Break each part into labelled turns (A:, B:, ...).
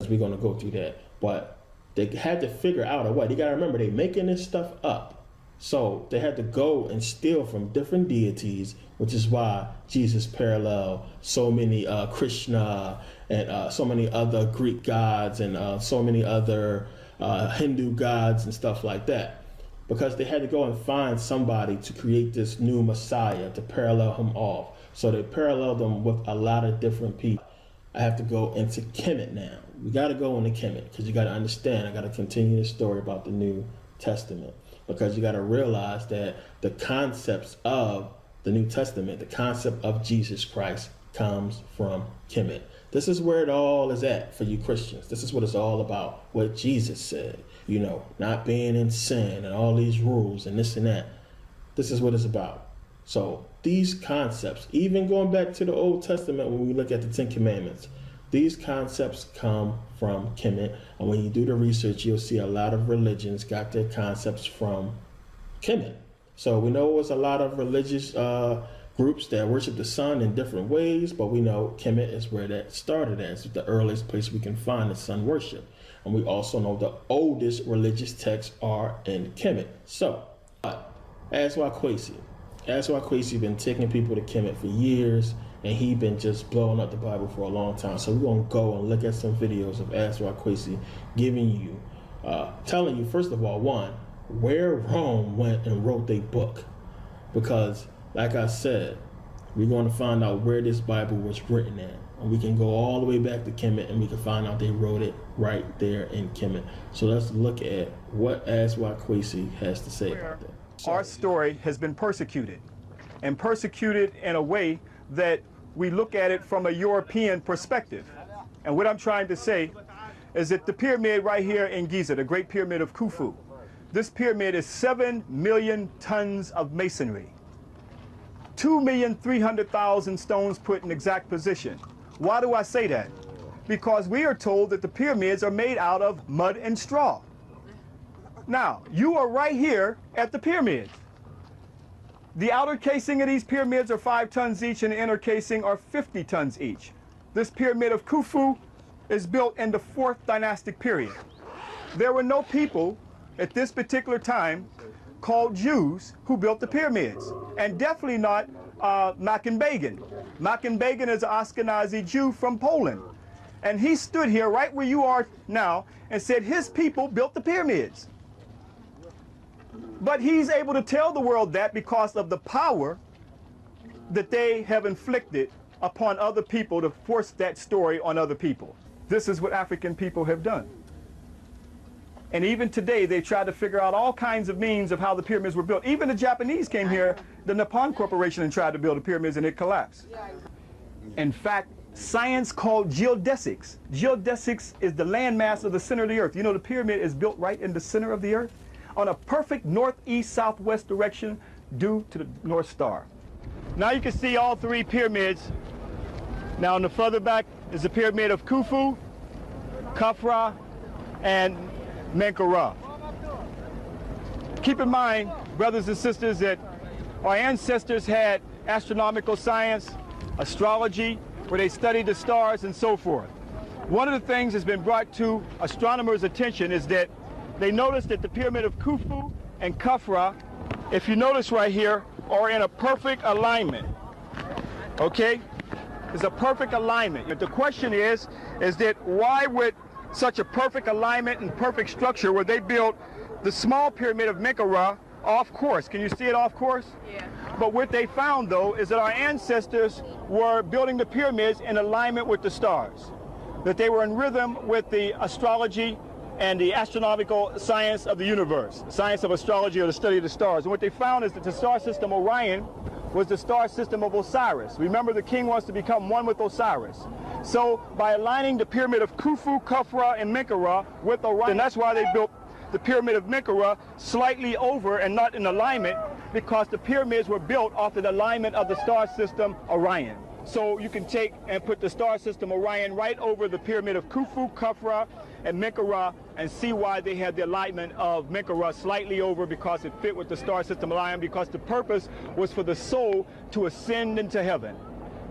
A: we're going to go through that. But they had to figure out a way. You got to remember, they're making this stuff up. So they had to go and steal from different deities, which is why Jesus paralleled so many Krishna and so many other Greek gods and so many other Hindu gods and stuff like that. Because they had to go and find somebody to create this new Messiah to parallel him off. So they paralleled them with a lot of different people. I have to go into Kemet now. We got to go into Kemet because you got to understand. I got to continue the story about the New Testament, because you got to realize that the concepts of the New Testament, the concept of Jesus Christ, comes from Kemet. This is where it all is at for you Christians. This is what it's all about. What Jesus said, you know, not being in sin and all these rules and this and that. This is what it's about. So these concepts, even going back to the Old Testament, when we look at the Ten Commandments, these concepts come from Kemet. And when you do the research, you'll see a lot of religions got their concepts from Kemet. So we know it was a lot of religious groups that worship the sun in different ways, but we know Kemet is where that started at. It's the earliest place we can find the sun worship. And we also know the oldest religious texts are in Kemet. So, Ashra Kwesi. Ashra Kwesi been taking people to Kemet for years, and he been just blowing up the Bible for a long time. So we're gonna go and look at some videos of Ashra Kwesi giving you, telling you, first of all, one, where Rome went and wrote their book. Because, like I said, we're going to find out where this Bible was written at. And we can go all the way back to Kemet, and we can find out they wrote it right there in Kemet. So let's look at what Ashra Kwesi has to say about that.
B: Our story has been persecuted, and persecuted in a way that we look at it from a European perspective. And what I'm trying to say is that the pyramid right here in Giza, the Great Pyramid of Khufu, this pyramid is 7 million tons of masonry. 2,300,000 stones put in exact position. Why do I say that? Because we are told that the pyramids are made out of mud and straw. Now, you are right here at the pyramids. The outer casing of these pyramids are 5 tons each, and the inner casing are 50 tons each. This pyramid of Khufu is built in the 4th dynastic period. There were no people at this particular time called Jews who built the pyramids, and definitely not Mackenbagen. Mackenbagen is an Ashkenazi Jew from Poland, and he stood here right where you are now and said his people built the pyramids. But he's able to tell the world that because of the power that they have inflicted upon other people to force that story on other people. This is what African people have done. And even today, they try to figure out all kinds of means of how the pyramids were built. Even the Japanese came here, the Nippon Corporation, and tried to build the pyramids, and it collapsed. In fact, science called geodesics. Geodesics is the landmass of the center of the earth. You know, the pyramid is built right in the center of the earth on a perfect northeast-southwest direction due to the North Star. Now you can see all 3 pyramids. Now in the further back is the pyramid of Khufu, Khafra, and Menkaure. Keep in mind, brothers and sisters, that our ancestors had astronomical science, astrology, where they studied the stars and so forth. One of the things that's been brought to astronomers' attention is that they noticed that the pyramid of Khufu and Khafra, if you notice right here, are in a perfect alignment. Okay? It's a perfect alignment. But the question is that why would such a perfect alignment and perfect structure where they built the small pyramid of Menkaure off course? Can you see it off course? Yeah. But what they found, though, is that our ancestors were building the pyramids in alignment with the stars, that they were in rhythm with the astrology and the astronomical science of the universe, science of astrology, or the study of the stars. And what they found is that the star system Orion was the star system of Osiris. Remember, the king wants to become one with Osiris. So by aligning the pyramid of Khufu, Khafra, and Menkaure with Orion, and that's why they built the pyramid of Menkaure slightly over and not in alignment, because the pyramids were built off of the alignment of the star system Orion. So you can take and put the star system Orion right over the pyramid of Khufu, Khafra, and Menkaure and see why they had the alignment of Menkaure slightly over, because it fit with the star system Orion, because the purpose was for the soul to ascend into heaven,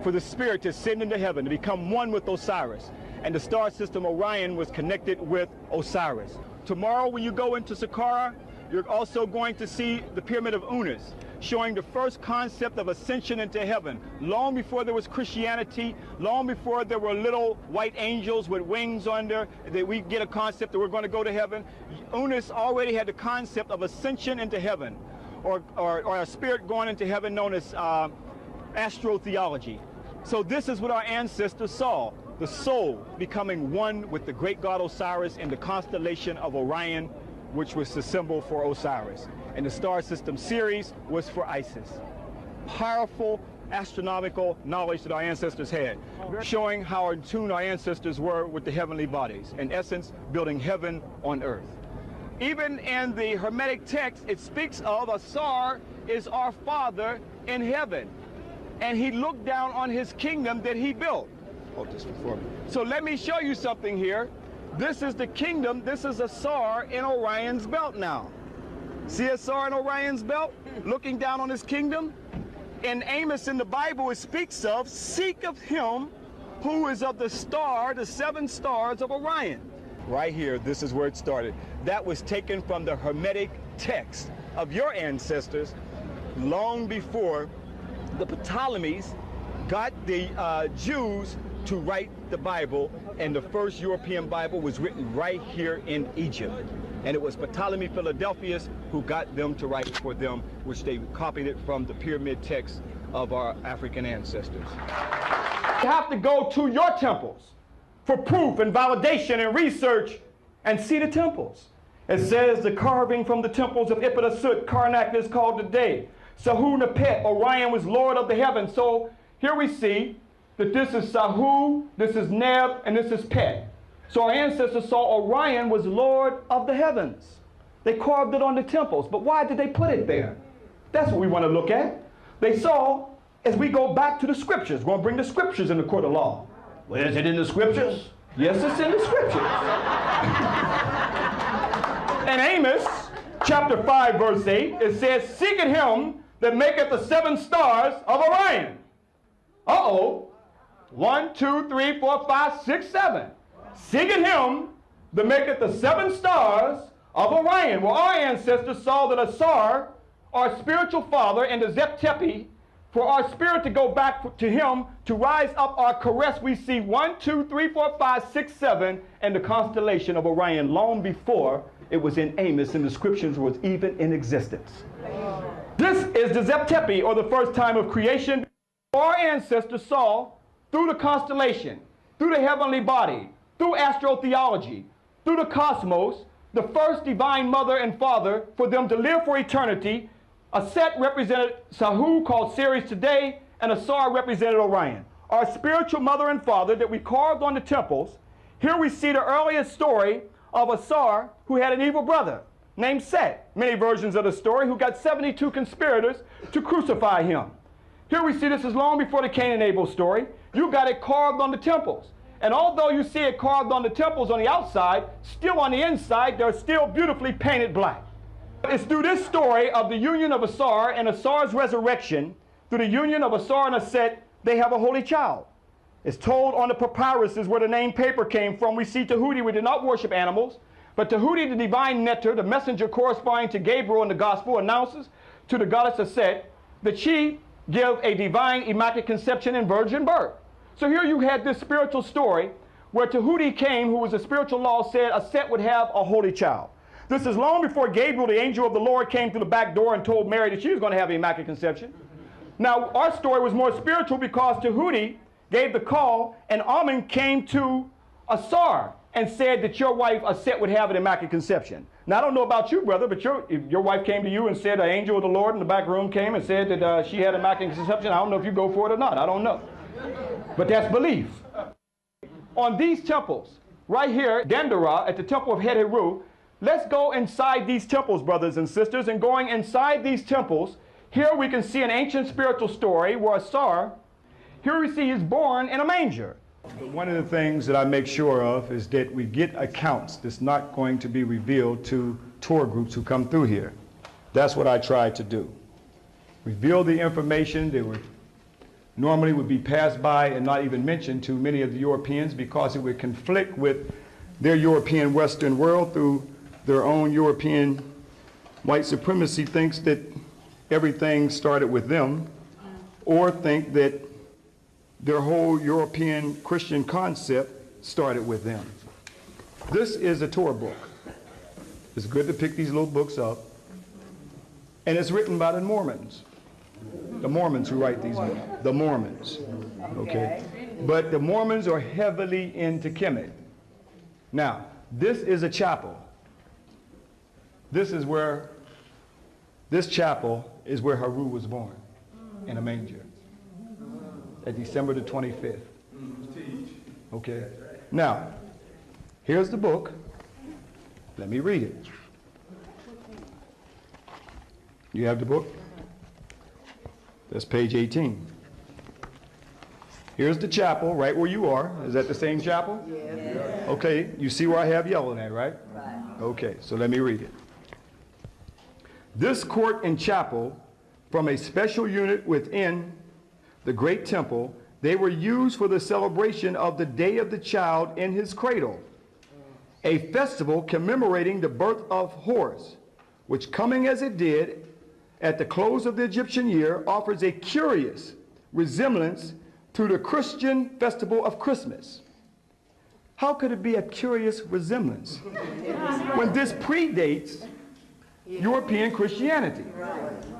B: for the spirit to ascend into heaven, to become one with Osiris. and the star system Orion was connected with Osiris. Tomorrow when you go into Saqqara, you're also going to see the Pyramid of Unas, showing the first concept of ascension into heaven. Long before there was Christianity, long before there were little white angels with wings under, that we get a concept that we're going to go to heaven. Unas already had the concept of ascension into heaven, or a spirit going into heaven, known as astrotheology. So this is what our ancestors saw, the soul becoming one with the great god Osiris in the constellation of Orion, which was the symbol for Osiris. And the star system Ceres was for Isis. Powerful astronomical knowledge that our ancestors had, showing how in tune our ancestors were with the heavenly bodies. In essence, building heaven on earth. Even in the Hermetic text, it speaks of Asar is our father in heaven, and he looked down on his kingdom that he built. Hold this before me. So let me show you something here. This is the kingdom. This is Asar in Orion's belt now. See Asar in Orion's belt, looking down on his kingdom? In Amos in the Bible, it speaks of, seek of him who is of the star, the 7 stars of Orion. Right here, this is where it started. That was taken from the Hermetic text of your ancestors long before the Ptolemies got the Jews to write the Bible, and the first European Bible was written right here in Egypt. And it was Ptolemy Philadelphus who got them to write for them, which they copied it from the pyramid text of our African ancestors. You have to go to your temples for proof and validation and research and see the temples. It says the carving from the temples of Ipidasut, Karnak is called today. Sahu Nepet, Orion was Lord of the heavens. So here we see that this is Sahu, this is Neb, and this is Pet. So our ancestors saw Orion was Lord of the heavens. They carved it on the temples, but why did they put it there? That's what we want to look at. They saw, as we go back to the scriptures, we're going to bring the scriptures in the court of law. Where is it in the scriptures? Yes, it's in the scriptures. In Amos, chapter 5, verse 8, it says, seeketh him that maketh the 7 stars of Orion. Uh-oh. 1, 2, 3, 4, 5, 6, 7. Seeketh him that maketh the 7 stars of Orion. Well, our ancestors saw that Asar, our spiritual father, and the Zep-Tepi, for our spirit to go back to him, to rise up our caress, we see 1, 2, 3, 4, 5, 6, 7, and the constellation of Orion long before it was in Amos and the scriptures was even in existence. This is the Zep-Tepi, or the first time of creation. Our ancestors saw through the constellation, through the heavenly body, through astrotheology, through the cosmos, the first divine mother and father for them to live for eternity. A set represented Sahu, called Ceres today, and Asar represented Orion. Our spiritual mother and father that we carved on the temples. Here we see the earliest story of Asar, who had an evil brother named Set. Many versions of the story, who got 72 conspirators to crucify him. Here we see this is long before the Cain and Abel story. You got it carved on the temples. And although you see it carved on the temples on the outside, still on the inside, they're still beautifully painted black. It's through this story of the union of Asar and Asar's resurrection, through the union of Asar and Aset, they have a holy child. It's told on the papyruses where the name paper came from. We see Tahuti, we did not worship animals, but Tahuti, the divine nectar, the messenger corresponding to Gabriel in the gospel, announces to the goddess Aset that she give a divine immaculate conception and virgin birth. So here you had this spiritual story where Tahuti came, who was a spiritual law, said Aset would have a holy child. This is long before Gabriel, the angel of the Lord, came through the back door and told Mary that she was going to have an immaculate conception. Now, our story was more spiritual because Tahuti gave the call, and Amun came to Asar and said that your wife Aset would have an immaculate conception. Now, I don't know about you, brother, but if your wife came to you and said an angel of the Lord in the back room came and said that she had an immaculate conception, I don't know if you go for it or not. I don't know. But that's belief. On these temples, right here, Dendera, at the temple of Het-Heru, let's go inside these temples, brothers and sisters, and going inside these temples, here we can see an ancient spiritual story where Asar, here we see he's born in a manger. One of the things that I make sure of is that we get accounts that's not going to be revealed to tour groups who come through here. That's what I try to do. Reveal the information that normally would be passed by and not even mentioned to many of the Europeans because it would conflict with their European Western world through their own European white supremacy thinks that everything started with them, or think that their whole European Christian concept started with them. This is a Torah book. It's good to pick these little books up. And it's written by the Mormons. The Mormons who write these books. The Mormons. Okay? But the Mormons are heavily into Kemet. Now, this is a chapel. This chapel is where Haru was born, in a manger, at December the 25th. Okay? Now, here's the book. Let me read it. You have the book? That's page 18. Here's the chapel, right where you are. Is that the same chapel? Yes. Okay, you see where I have yellow there, right? Right. Okay, so let me read it. This court and chapel, from a special unit within the great temple, they were used for the celebration of the Day of the Child in his cradle, a festival commemorating the birth of Horus, which, coming as it did at the close of the Egyptian year, offers a curious resemblance to the Christian festival of Christmas. How could it be a curious resemblance when this predates European Christianity?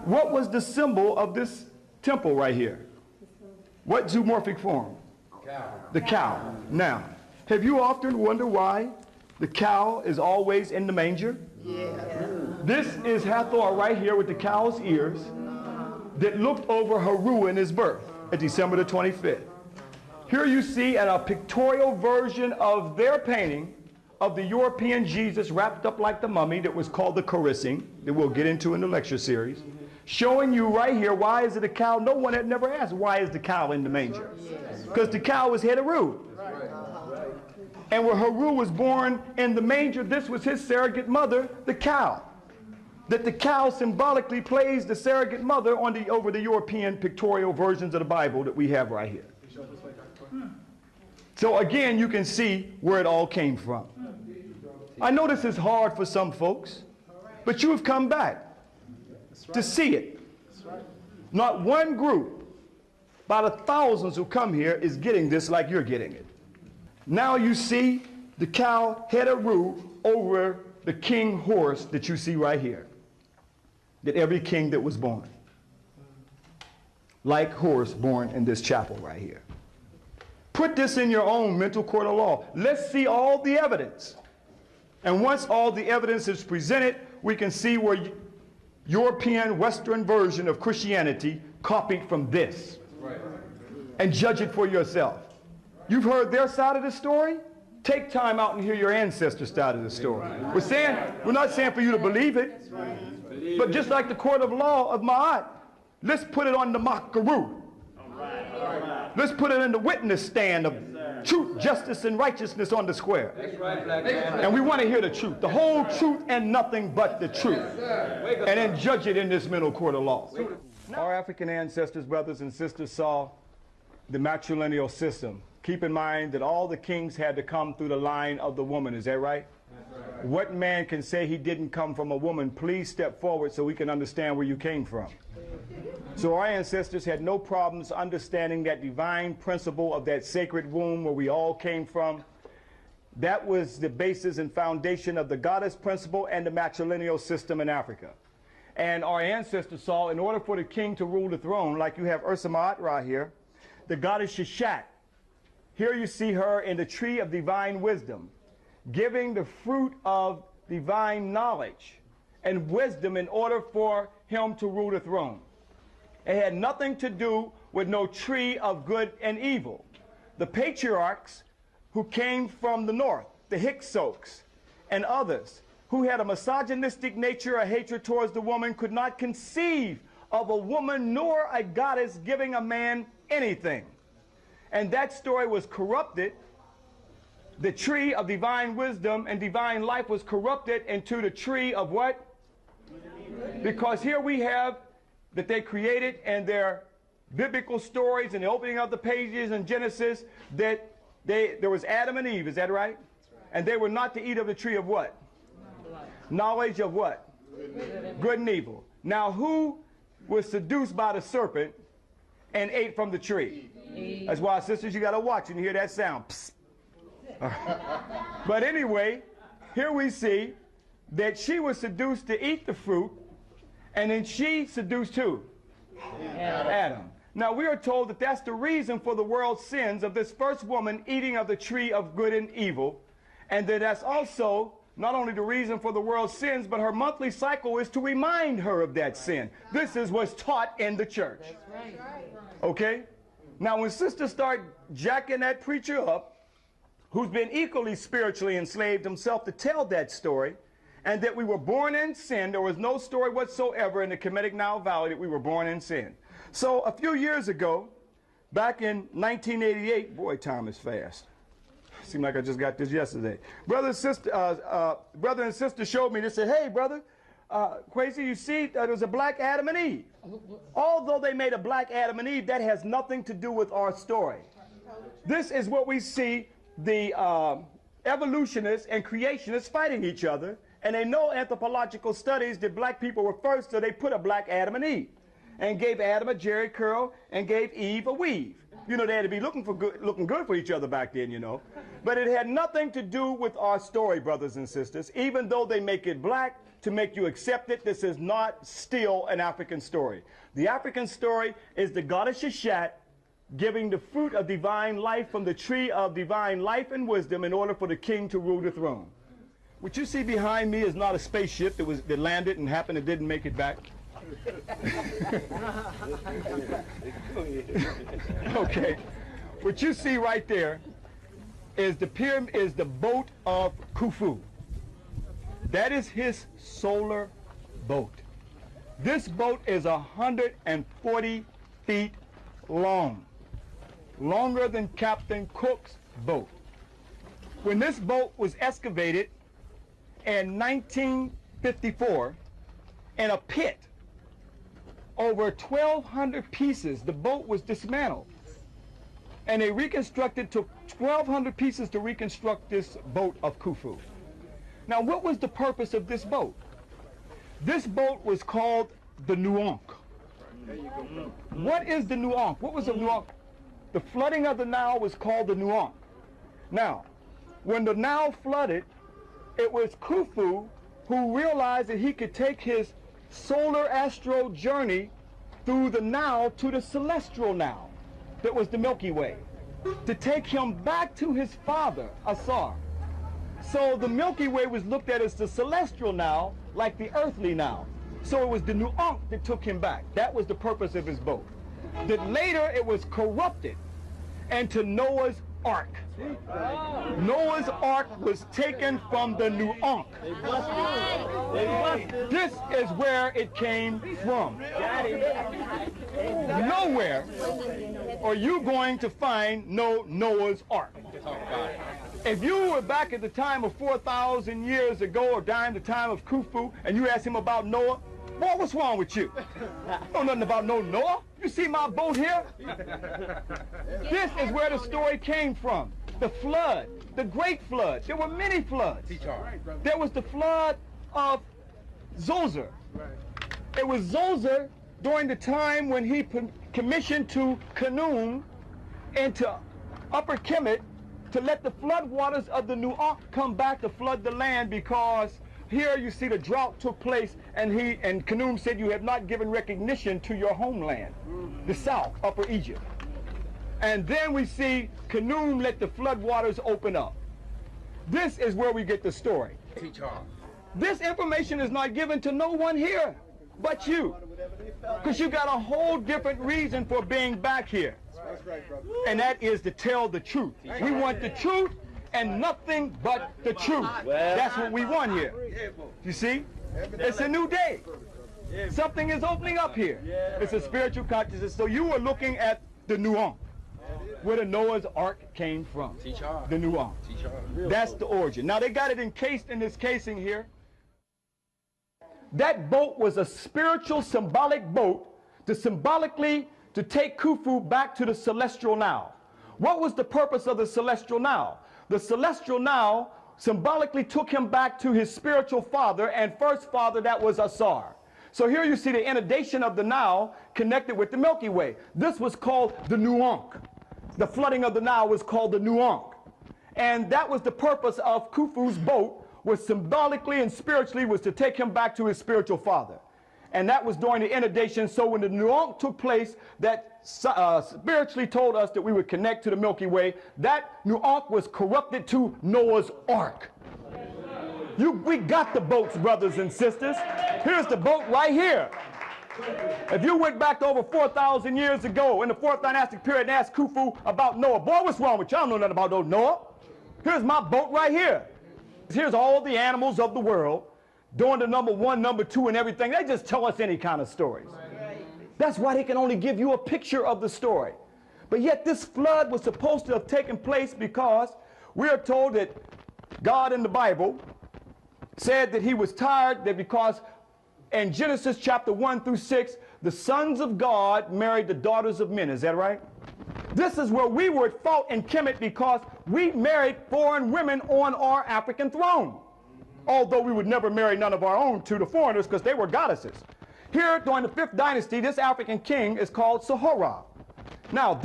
B: What was the symbol of this temple right here? What zoomorphic form? Cow. The cow. Now, have you often wondered why the cow is always in the manger? Yeah. This is Hathor right here with the cow's ears that looked over Haru in his birth at December the 25th. Here you see a pictorial version of their painting of the European Jesus wrapped up like the mummy that was called the Carissing, that we'll get into in the lecture series, showing you right here, why is it a cow? No one had never asked, why is the cow in the manger? Because the cow was head of Haru. And where Haru was born in the manger, this was his surrogate mother, the cow. That the cow symbolically plays the surrogate mother on over the European pictorial versions of the Bible that we have right here. So again, you can see where it all came from. I know this is hard for some folks, but you have come back to see it. Not one group, by the thousands who come here, is getting this like you're getting it. Now you see the cow head of Haru over the King Horus that you see right here. That every king that was born, like Horus born in this chapel right here. Put this in your own mental court of law. Let's see all the evidence. And once all the evidence is presented, we can see where European Western version of Christianity copied from this. Right. And judge it for yourself. You've heard their side of the story? Take time out and hear your ancestors' side of the story. We're not saying for you to believe it, but just like the court of law of Ma'at, let's put it on the Makaru. Let's put it in the witness stand of truth, justice, and righteousness on the square. And we want to hear the truth, the whole truth and nothing but the truth. And then judge it in this mental court of law. Our African ancestors, brothers and sisters, saw the matrilineal system. Keep in mind that all the kings had to come through the line of the woman. Is that right? Right. What man can say he didn't come from a woman? Please step forward so we can understand where you came from. So our ancestors had no problems understanding that divine principle of that sacred womb where we all came from. That was the basis and foundation of the goddess principle and the matrilineal system in Africa. And our ancestors saw, in order for the king to rule the throne, like you have Ursa Ma'at right here, the goddess Sheshat. Here you see her in the tree of divine wisdom, giving the fruit of divine knowledge and wisdom in order for him to rule the throne. It had nothing to do with no tree of good and evil. The patriarchs who came from the north, the Hyksos and others, who had a misogynistic nature, a hatred towards the woman, could not conceive of a woman nor a goddess giving a man anything. And that story was corrupted. The tree of divine wisdom and divine life was corrupted into the tree of what? Because here we have that they created in their biblical stories in the opening of the pages in Genesis that there was Adam and Eve, is that right? And they were not to eat of the tree of what? Knowledge of what? Good and evil. Now who was seduced by the serpent and ate from the tree? That's why, sisters, you got to watch and hear that sound. Psst. But anyway, here we see that she was seduced to eat the fruit, and then she seduced who? Adam. Now we are told that that's the reason for the world's sins of this first woman eating of the tree of good and evil, and that that's also not only the reason for the world's sins, but her monthly cycle is to remind her of that sin. This is what's taught in the church. Okay? Now when sisters start jacking that preacher up, who's been equally spiritually enslaved himself, to tell that story, and that we were born in sin, there was no story whatsoever in the Kemetic Nile Valley that we were born in sin. So a few years ago, back in 1988, boy, time is fast. Seemed like I just got this yesterday. Brother and sister showed me, they said, hey, brother, Kwesi, you see, there's a black Adam and Eve. Although they made a black Adam and Eve, that has nothing to do with our story. This is what we see the evolutionists and creationists fighting each other, and they know anthropological studies that black people were first, so they put a black Adam and Eve, and gave Adam a jerry curl, and gave Eve a weave. You know, they had to be looking good for each other back then, you know. But it had nothing to do with our story, brothers and sisters. Even though they make it black to make you accept it, this is not still an African story. The African story is the goddess Sheshat giving the fruit of divine life from the tree of divine life and wisdom in order for the king to rule the throne. What you see behind me is not a spaceship that landed and happened and didn't make it back. Okay, what you see right there is the boat of Khufu. That is his solar boat. This boat is 140 feet long, longer than Captain Cook's boat. When this boat was excavated in 1954 in a pit, over 1,200 pieces, the boat was dismantled. And they took 1,200 pieces to reconstruct this boat of Khufu. Now, what was the purpose of this boat? This boat was called the Nuank. What is the Nuank? What was the Nuank? The flooding of the Nile was called the Nuank. Now, when the Nile flooded, it was Khufu who realized that he could take his solar astral journey through the Nile to the celestial Nile, that was the Milky Way, to take him back to his father, Asar. So the Milky Way was looked at as the celestial Nile, like the earthly Nile. So it was the Nuank that took him back. That was the purpose of his boat. That later it was corrupted into Noah's Ark. Noah's Ark was taken from the Nuank. This is where it came from. Nowhere are you going to find no Noah's Ark. If you were back at the time of 4,000 years ago, or during the time of Khufu, and you asked him about Noah, boy, what's wrong with you? Know nothing about no Noah. You see my boat here? This is where the story came from. The flood, the great flood. There were many floods. There was the flood of Zoser. It was Zoser during the time when he commissioned to khnum into Upper Kemet to let the flood waters of the Nuank come back to flood the land, because here you see the drought took place, and khnum said, you have not given recognition to your homeland, the south, Upper Egypt. And then we see khnum let the flood waters open up. This is where we get the story. This information is not given to no one here but you, because you got a whole different reason for being back here. And that is to tell the truth. We want the truth and nothing but the truth. That's what we want here. You see? It's a new day. Something is opening up here. It's a spiritual consciousness. So you are looking at the Nuank, where the Noah's Ark came from. The Nuank. That's the origin. Now they got it encased in this casing here. That boat was a spiritual symbolic boat to symbolically to take Khufu back to the celestial Nile. What was the purpose of the celestial Nile? The celestial Nile symbolically took him back to his spiritual father and first father, that was Asar. So here you see the inundation of the Nile connected with the Milky Way. This was called the Nuank. The flooding of the Nile was called the Nuank. And that was the purpose of Khufu's boat, was symbolically and spiritually was to take him back to his spiritual father. And that was during the inundation. So when the Nuank took place, that spiritually told us that we would connect to the Milky Way. That Nuank was corrupted to Noah's Ark. We got the boats, brothers and sisters. Here's the boat right here. If you went back to over 4,000 years ago in the fourth dynastic period and asked Khufu about Noah, boy, what's wrong with you? I don't know nothing about those Noah. Here's my boat right here. Here's all the animals of the world doing the number 1, number 2, and everything. They just tell us any kind of stories. That's why they can only give you a picture of the story. But yet this flood was supposed to have taken place because we are told that God in the Bible said that he was tired, that because in Genesis chapter 1 through 6, the sons of God married the daughters of men. Is that right? This is where we were at fault in Kemet because we married foreign women on our African throne. Although we would never marry none of our own to the foreigners because they were goddesses. Here during the 5th dynasty, this African king is called Sahara. Now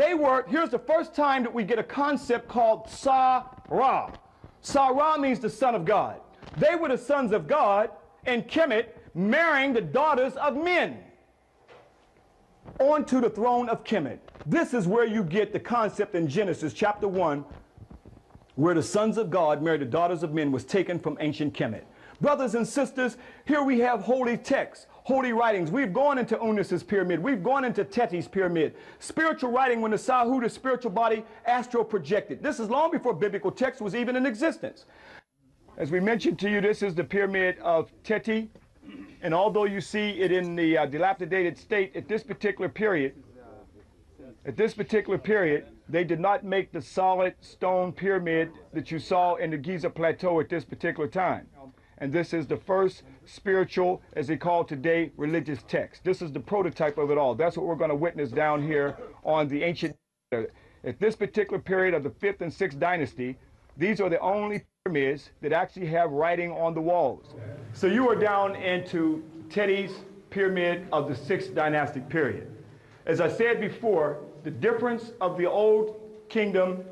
B: here's the first time that we get a concept called Sa-Ra. Sa-Ra means the son of God. They were the sons of God in Kemet, marrying the daughters of men onto the throne of Kemet. This is where you get the concept in Genesis chapter 1, where the sons of God married the daughters of men was taken from ancient Kemet. Brothers and sisters, here we have holy texts, holy writings. We've gone into Unis's pyramid. We've gone into Teti's pyramid. Spiritual writing when the Sahu, the spiritual body, astral projected. This is long before biblical text was even in existence. As we mentioned to you, this is the pyramid of Teti. And although you see it in the dilapidated state at this particular period, they did not make the solid stone pyramid that you saw in the Giza Plateau at this particular time. And this is the first spiritual, as they call today, religious text. This is the prototype of it all. That's what we're going to witness down here on the ancient. At this particular period of the 5th and 6th dynasty, these are the only pyramids that actually have writing on the walls. So you are down into Teti's pyramid of the 6th dynastic period. As I said before, the difference of the old kingdom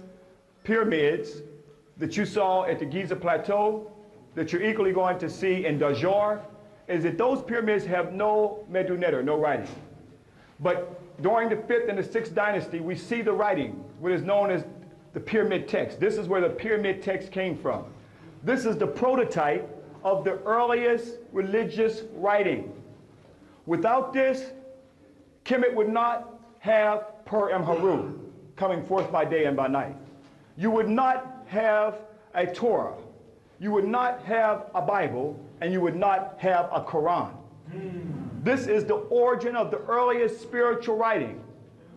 B: pyramids that you saw at the Giza Plateau, that you're equally going to see in Dajor, is that those pyramids have no medunetter, no writing. But during the 5th and the 6th dynasty, we see the writing, what is known as the pyramid text. This is where the pyramid text came from. This is the prototype of the earliest religious writing. Without this, Kemet would not have Per-em-Haru coming forth by day and by night. You would not have a Torah. You would not have a Bible, and you would not have a Quran. This is the origin of the earliest spiritual writing.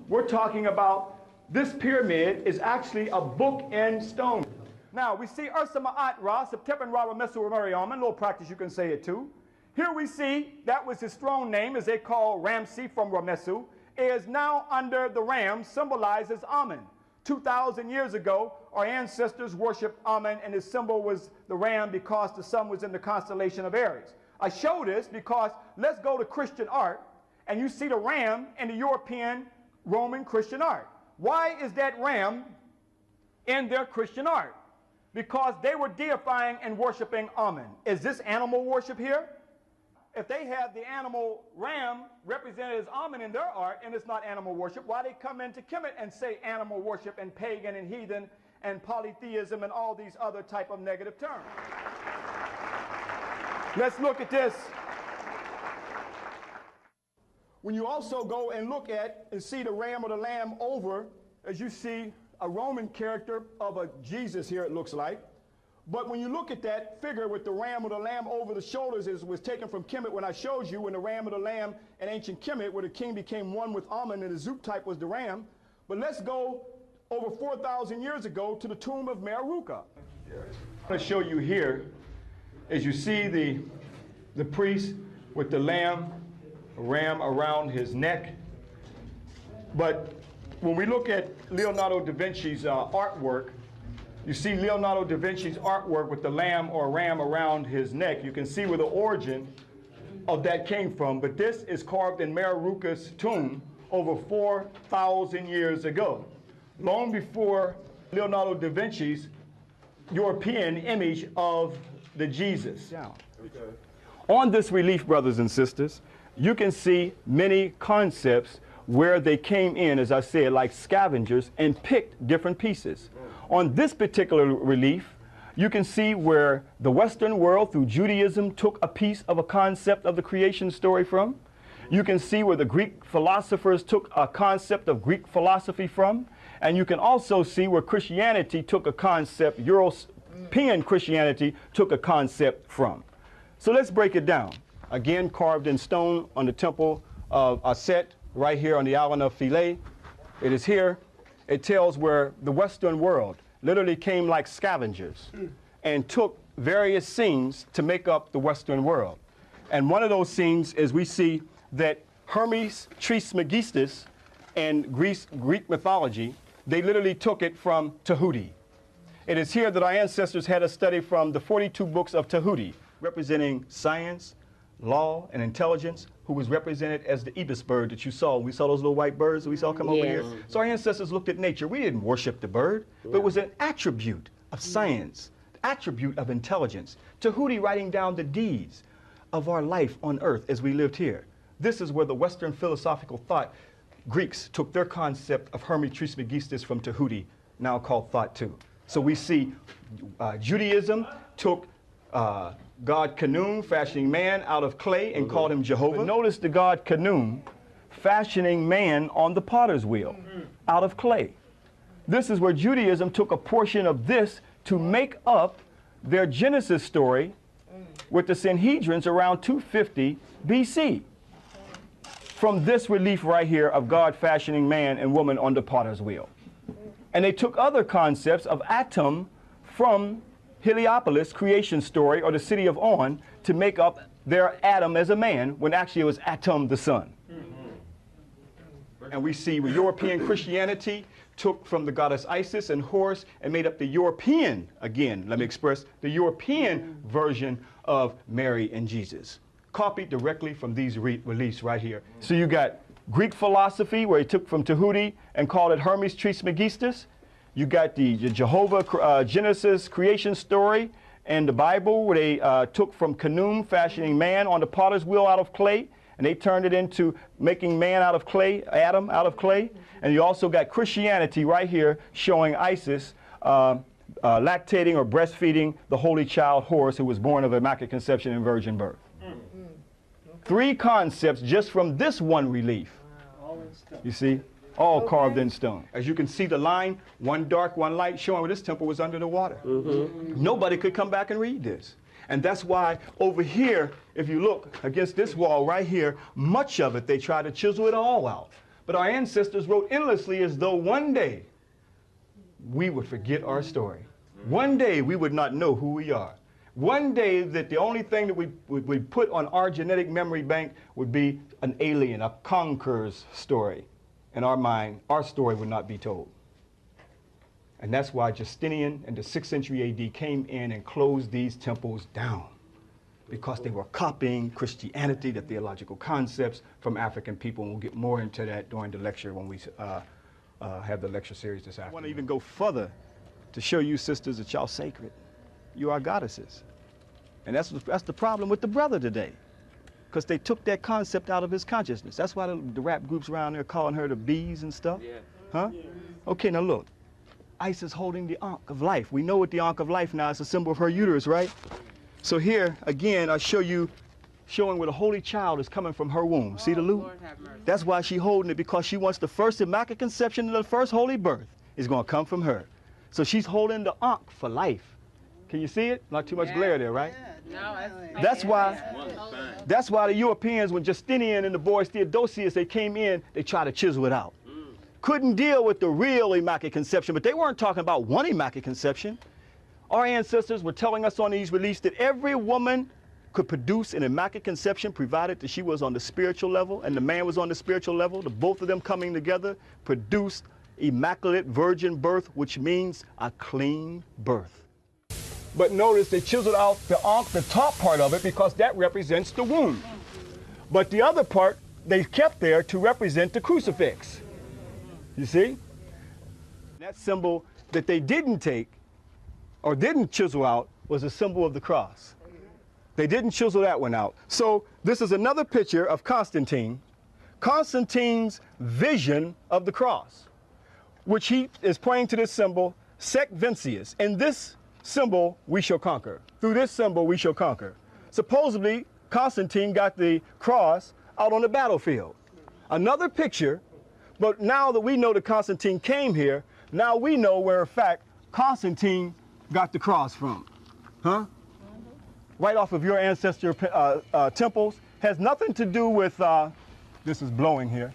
B: We're talking about this pyramid is actually a book in stone. Now we see Ursa Ma'at Ra, Septepen Ra Ramesu Mariam, and a little practice you can say it too. Here we see that was his throne name, as they call Ramses from Ramesu, is now under the ram, symbolizes Amen. 2,000 years ago, our ancestors worshiped Amen, and his symbol was the ram because the sun was in the constellation of Aries. I show this because let's go to Christian art, and you see the ram in the European Roman Christian art. Why is that ram in their Christian art? Because they were deifying and worshiping Amen. Is this animal worship here? If they have the animal ram represented as Amen in their art, and it's not animal worship, why they come into Kemet and say animal worship and pagan and heathen and polytheism and all these other type of negative terms? Let's look at this. When you also go and look at and see the ram or the lamb over, as you see a Roman character of a Jesus here, it looks like. But when you look at that figure with the ram or the lamb over the shoulders, it was taken from Kemet when I showed you when the ram or the lamb in ancient Kemet, where the king became one with Amen and the Zoop type was the ram. But let's go over 4,000 years ago to the tomb of Meruka. I'm going to show you here, as you see the priest with the ram around his neck. But when we look at Leonardo da Vinci's artwork, you see Leonardo da Vinci's artwork with the lamb or ram around his neck. You can see where the origin of that came from. But this is carved in Miraculous tomb over 4,000 years ago, long before Leonardo da Vinci's European image of the Jesus. Okay. On this relief, brothers and sisters, you can see many concepts where they came in, as I said, like scavengers and picked different pieces. On this particular relief, you can see where the Western world through Judaism took a piece of a concept of the creation story from. You can see where the Greek philosophers took a concept of Greek philosophy from. And you can also see where Christianity took a concept, European Christianity took a concept from. So let's break it down. Again, carved in stone on the temple of Aset, right here on the island of Philae. It is here. It tells where the Western world literally came like scavengers and took various scenes to make up the Western world. And one of those scenes is we see that Hermes Trismegistus in Greek mythology, they literally took it from Tahuti. It is here that our ancestors had a study from the 42 books of Tahuti, representing science, law, and intelligence, who was represented as the ibis bird that you saw. We saw those little white birds that we saw come over here. So our ancestors looked at nature. We didn't worship the bird, but it was an attribute of science, attribute of intelligence. Tahuti writing down the deeds of our life on earth as we lived here. This is where the Western philosophical thought, Greeks took their concept of Hermes Trismegistus from Tahuti, now called thought too. So we see Judaism took God Khnum, fashioning man out of clay, and called him Jehovah. But notice the God Khnum fashioning man on the potter's wheel out of clay. This is where Judaism took a portion of this to make up their Genesis story with the Sanhedrins around 250 BC. From this relief right here of God fashioning man and woman on the potter's wheel. And they took other concepts of Atum from Heliopolis creation story, or the city of On, to make up their Adam as a man, when actually it was Atum the son. And we see where European Christianity took from the goddess Isis and Horus and made up the European, again, let me express, the European version of Mary and Jesus. Copied directly from these reliefs right here. So you got Greek philosophy, where he took from Tahuti and called it Hermes Trismegistus. You got the Jehovah Genesis creation story and the Bible, where they took from Khnum, fashioning man on the potter's wheel out of clay, and they turned it into making man out of clay, Adam out of clay. And you also got Christianity right here showing Isis lactating or breastfeeding the holy child Horus, who was born of immaculate conception and virgin birth. Three concepts just from this one relief. You see? All carved in stone. As you can see the line, one dark, one light, showing where this temple was under the water. Nobody could come back and read this. And that's why over here, if you look against this wall right here, much of it, they try to chisel it all out. But our ancestors wrote endlessly as though one day we would forget our story. One day we would not know who we are. One day that the only thing that we put on our genetic memory bank would be an alien, a conqueror's story. In our mind, our story would not be told. And that's why Justinian in the 6th century AD came in and closed these temples down, because they were copying Christianity, the theological concepts from African people. And we'll get more into that during the lecture when we have the lecture series this afternoon. I want to even go further to show you, sisters, that y'all sacred. You are goddesses. And that's the problem with the brother today, because they took that concept out of his consciousness. That's why the rap groups around there calling her the bees and stuff. Yeah. Huh? Yeah. Okay, now look. Isis holding the Ankh of life. We know what the Ankh of life now is, a symbol of her uterus, right? So here, again, I show you, showing where the holy child is coming from her womb. See the loop? That's why she's holding it, because she wants the first immaculate conception and the first holy birth is going to come from her. So she's holding the Ankh for life. Can you see it? Not too much glare there, right? No, that's why the Europeans, when Justinian and the boys Theodosius, they came in, they tried to chisel it out. Couldn't deal with the real immaculate conception, but they weren't talking about one immaculate conception. Our ancestors were telling us on these reliefs that every woman could produce an immaculate conception, provided that she was on the spiritual level and the man was on the spiritual level. The both of them coming together produced immaculate virgin birth, which means a clean birth. But notice they chiseled out the ankh, the top part of it, because that represents the womb. But the other part they kept there to represent the crucifix. You see? That symbol that they didn't take or didn't chisel out was a symbol of the cross. They didn't chisel that one out. So this is another picture of Constantine. Constantine's vision of the cross, which he is pointing to this symbol, Sec Vincius. In this symbol, we shall conquer. Through this symbol, we shall conquer. Supposedly, Constantine got the cross out on the battlefield. Another picture, but now that we know that Constantine came here, now we know where, in fact, Constantine got the cross from. Huh? Right off of your ancestor temples. Has nothing to do with, this is blowing here,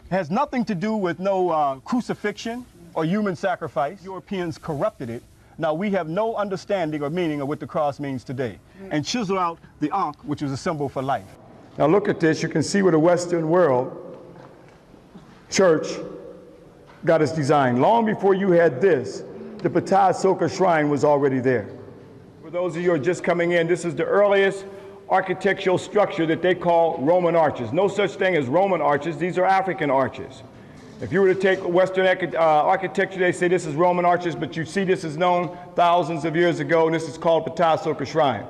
B: has nothing to do with no crucifixion or human sacrifice. Europeans corrupted it. Now we have no understanding or meaning of what the cross means today. And chisel out the ankh, which was a symbol for life. Now look at this. You can see where the Western world church got its design. Long before you had this, the Ptah Soka shrine was already there. For those of you who are just coming in, this is the earliest architectural structure that they call Roman arches. No such thing as Roman arches. These are African arches. If you were to take Western architecture, they say this is Roman arches, but you see this is known thousands of years ago, and this is called Ptah Soka shrine.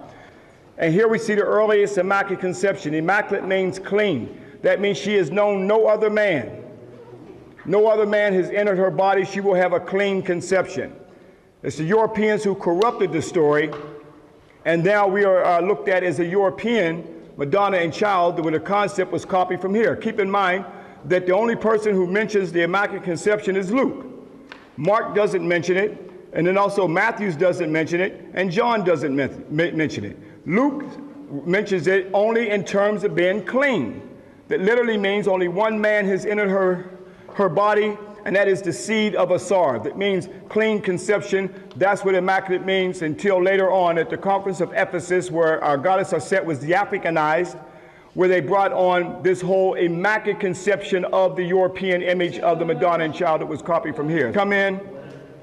B: And here we see the earliest immaculate conception. Immaculate means clean. That means she has known no other man. No other man has entered her body. She will have a clean conception. It's the Europeans who corrupted the story, and now we are looked at as a European Madonna and Child, where the concept was copied from here. Keep in mind that the only person who mentions the Immaculate Conception is Luke. Mark doesn't mention it, and then also Matthew doesn't mention it, and John doesn't mention it. Luke mentions it only in terms of being clean. That literally means only one man has entered her body, and that is the seed of Asar. That means clean conception. That's what immaculate means, until later on at the conference of Ephesus, where our goddess Aset was de-Africanized, where they brought on this whole immaculate conception of the European image of the Madonna and Child that was copied from here. Come in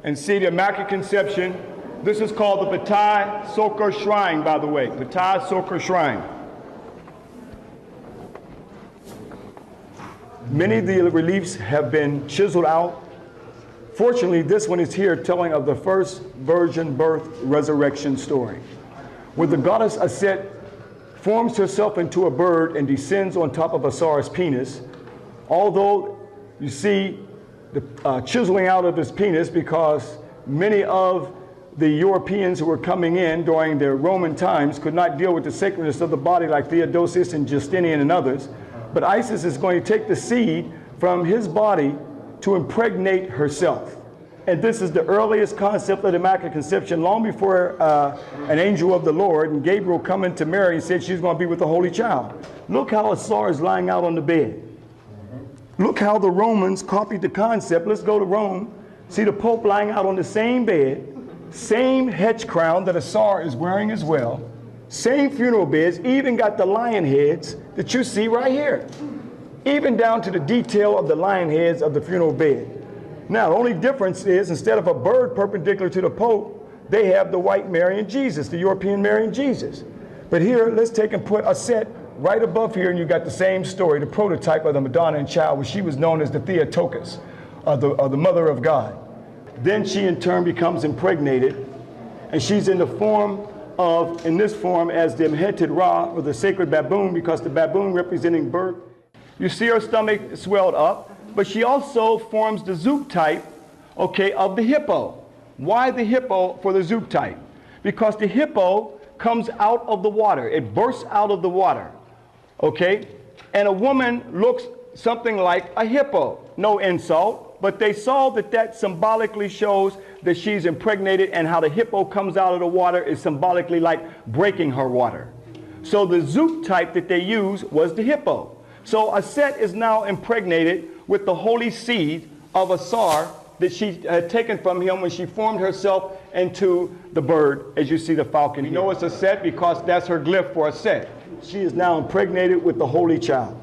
B: and see the immaculate conception. This is called the Ptah Soka shrine, by the way. Ptah Soka shrine. Many of the reliefs have been chiseled out. Fortunately, this one is here telling of the first virgin birth resurrection story, where the goddess Aset forms herself into a bird and descends on top of Asar's penis. Although you see the chiseling out of his penis, because many of the Europeans who were coming in during the Roman times could not deal with the sacredness of the body like Theodosius and Justinian and others. But Isis is going to take the seed from his body to impregnate herself. And this is the earliest concept of the Immaculate Conception, long before an angel of the Lord and Gabriel coming to Mary and said she's going to be with the Holy Child. Look how Asar is lying out on the bed. Look how the Romans copied the concept. Let's go to Rome. See the Pope lying out on the same bed, same hedge crown that Asar is wearing as well, same funeral beds, even got the lion heads that you see right here, even down to the detail of the lion heads of the funeral bed. Now, the only difference is, instead of a bird perpendicular to the Pope, they have the white Mary and Jesus, the European Mary and Jesus. But here, let's take and put Aset right above here, and you got the same story, the prototype of the Madonna and Child, where she was known as the Theotokos, the Mother of God. Then she in turn becomes impregnated, and she's in the form of, in this form, as the Mheted Ra, or the sacred baboon, because the baboon representing birth. You see her stomach swelled up, but she also forms the Zoop type, okay, of the hippo. Why the hippo for the Zoop type? Because the hippo comes out of the water. It bursts out of the water, okay? And a woman looks something like a hippo. No insult, but they saw that that symbolically shows that she's impregnated, and how the hippo comes out of the water is symbolically like breaking her water. So the Zoop type that they used was the hippo. So Aset is now impregnated with the holy seed of Asar that she had taken from him when she formed herself and to the bird, as you see the falcon. We know it's a Set because that's her glyph for a Set. She is now impregnated with the Holy Child.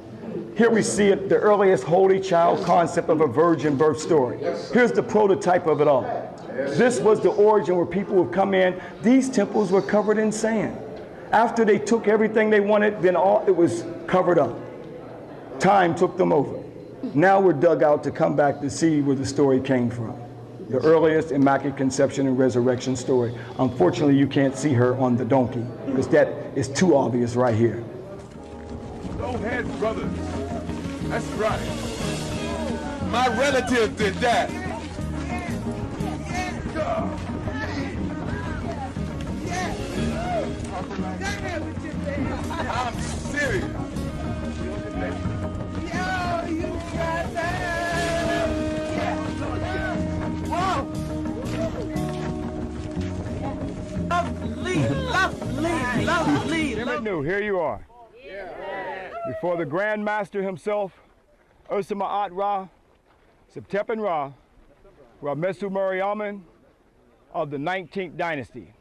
B: Here we see it, the earliest Holy Child concept of a virgin birth story. Here's the prototype of it all. This was the origin where people would come in. These temples were covered in sand. After they took everything they wanted, then it was covered up. Time took them over. Now we're dug out to come back to see where the story came from. The earliest Immaculate Conception and Resurrection story. Unfortunately, you can't see her on the donkey because that is too obvious right here.
C: Go ahead, brothers. That's right. My relative did that. I'm serious. Yo, you got that. Whoa.
B: Lovely. Kemet, here you are. Before the Grand Master himself, Ursa Ma'at Ra, Septepen Ra, Ramesu Meriamun of the 19th dynasty.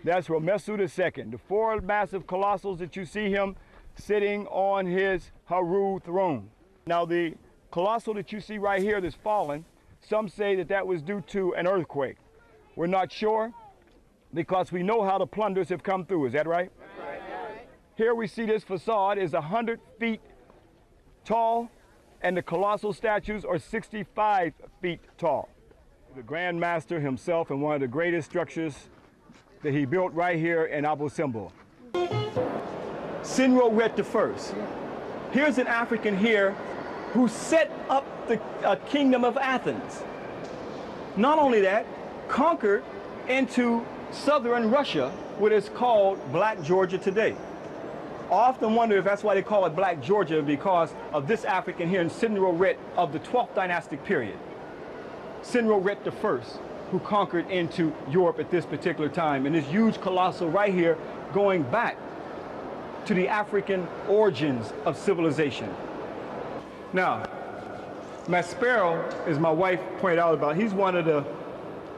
B: That's Ramesu II, the four massive colossals that you see him sitting on his Haru throne. Now the colossal that you see right here that's fallen, some say that that was due to an earthquake. We're not sure because we know how the plunders have come through, is that right? Here we see this facade is 100 feet tall and the colossal statues are 65 feet tall. The Grand Master himself and one of the greatest structures that he built right here in Abu Simbel. Sinro-Ret I. Here's an African here who set up the kingdom of Athens. Not only that, conquered into southern Russia, what is called Black Georgia today. I often wonder if that's why they call it Black Georgia, because of this African here in Sinro-Ret of the 12th dynastic period. Sinro-Ret I, who conquered into Europe at this particular time, and this huge colossal right here going back to the African origins of civilization. Now, Maspero, as my wife pointed out about, he's one of the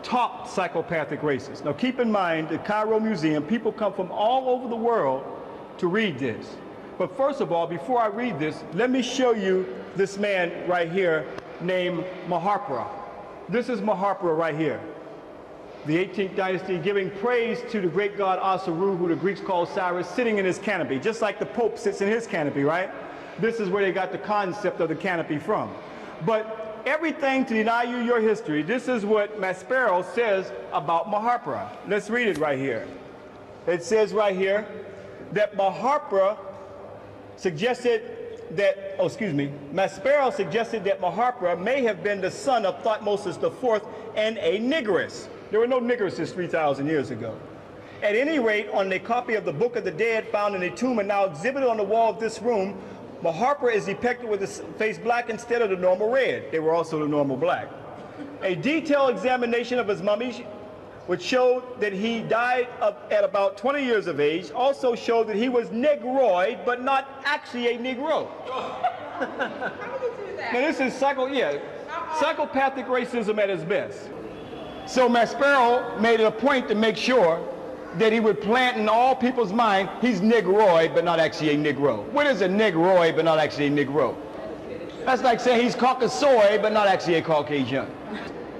B: top psychopathic races. Now keep in mind, the Cairo Museum, people come from all over the world to read this. But first of all, before I read this, let me show you this man right here named Maharpura. This is Maharpura right here. The 18th dynasty, giving praise to the great god Asaru, who the Greeks call Cyrus, sitting in his canopy, just like the Pope sits in his canopy, right? This is where they got the concept of the canopy from. But everything to deny you your history, this is what Maspero says about Maharpura. Let's read it right here. It says right here that Maharpura suggested that, Maspero suggested that Maharpura may have been the son of Thutmose IV and a negress. There were no negresses 3,000 years ago. At any rate, on a copy of the Book of the Dead found in a tomb and now exhibited on the wall of this room, Maharpura is depicted with his face black instead of the normal red. They were also the normal black. A detailed examination of his mummy, which showed that he died at about 20 years of age, also showed that he was negroid, but not actually a Negro.
D: How would you do that?
B: Now this is psychopathic racism at its best. So Maspero made it a point to make sure that he would plant in all people's mind, he's negroid, but not actually a Negro. What is a negroid, but not actually a Negro? That's like saying he's Caucasoid, but not actually a Caucasian.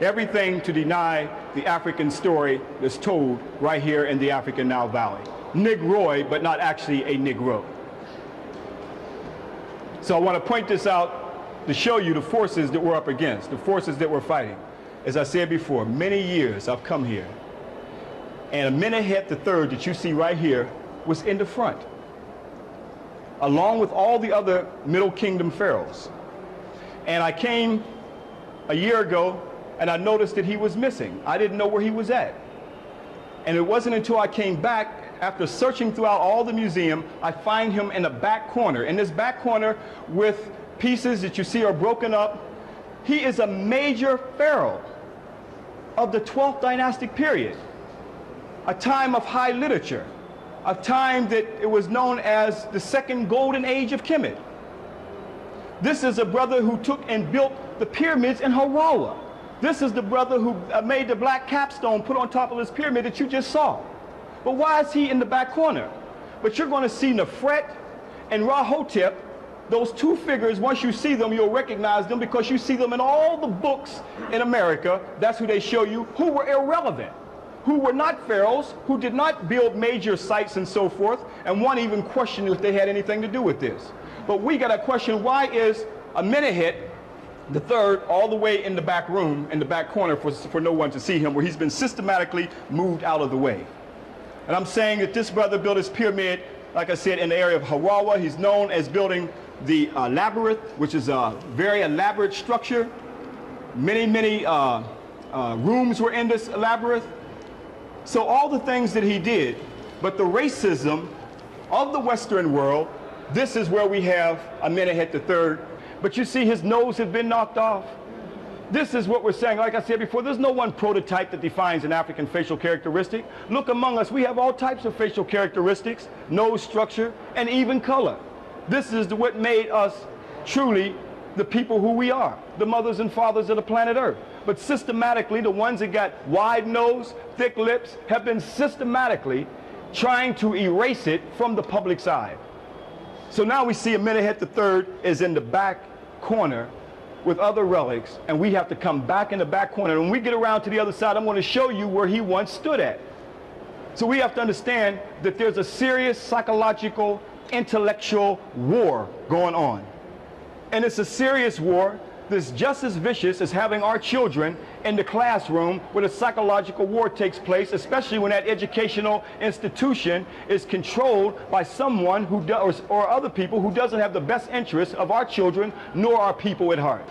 B: Everything to deny the African story that's told right here in the African Nile Valley. Negroid, but not actually a Negro. So I want to point this out to show you the forces that we're up against, the forces that we're fighting. As I said before, many years I've come here, and Amenhotep III that you see right here was in the front, along with all the other Middle Kingdom pharaohs. And I came a year ago, and I noticed that he was missing. I didn't know where he was at. And it wasn't until I came back, after searching throughout all the museum, I find him in the back corner. In this back corner with pieces that you see are broken up. He is a major pharaoh of the 12th dynastic period, a time of high literature, a time that it was known as the second golden age of Kemet. This is a brother who took and built the pyramids in Hawara. This is the brother who made the black capstone put on top of his pyramid that you just saw. But why is he in the back corner? But you're going to see Nefret and Rahotep, those two figures. Once you see them, you'll recognize them because you see them in all the books in America. That's who they show you, who were irrelevant, who were not pharaohs, who did not build major sites and so forth, and one even questioned if they had anything to do with this. But we got to question, why is Amenhotep the third all the way in the back room, in the back corner for no one to see him, where he's been systematically moved out of the way? And I'm saying that this brother built his pyramid, like I said, in the area of Harawa. He's known as building the labyrinth, which is a very elaborate structure. Many rooms were in this labyrinth. So all the things that he did, but the racism of the Western world, this is where we have Amenhotep III. But you see his nose had been knocked off. This is what we're saying. Like I said before, there's no one prototype that defines an African facial characteristic. Look among us, we have all types of facial characteristics, nose structure, and even color. This is what made us truly the people who we are, the mothers and fathers of the planet Earth. But systematically, the ones that got wide nose, thick lips, have been systematically trying to erase it from the public's eye. So now we see Amenhotep III is in the back corner with other relics, and we have to come back in the back corner. And when we get around to the other side, I'm going to show you where he once stood at. So we have to understand that there's a serious psychological, intellectual war going on. And it's a serious war that's just as vicious as having our children in the classroom where the psychological war takes place, especially when that educational institution is controlled by someone who does, or other people who doesn't have the best interests of our children nor our people at heart.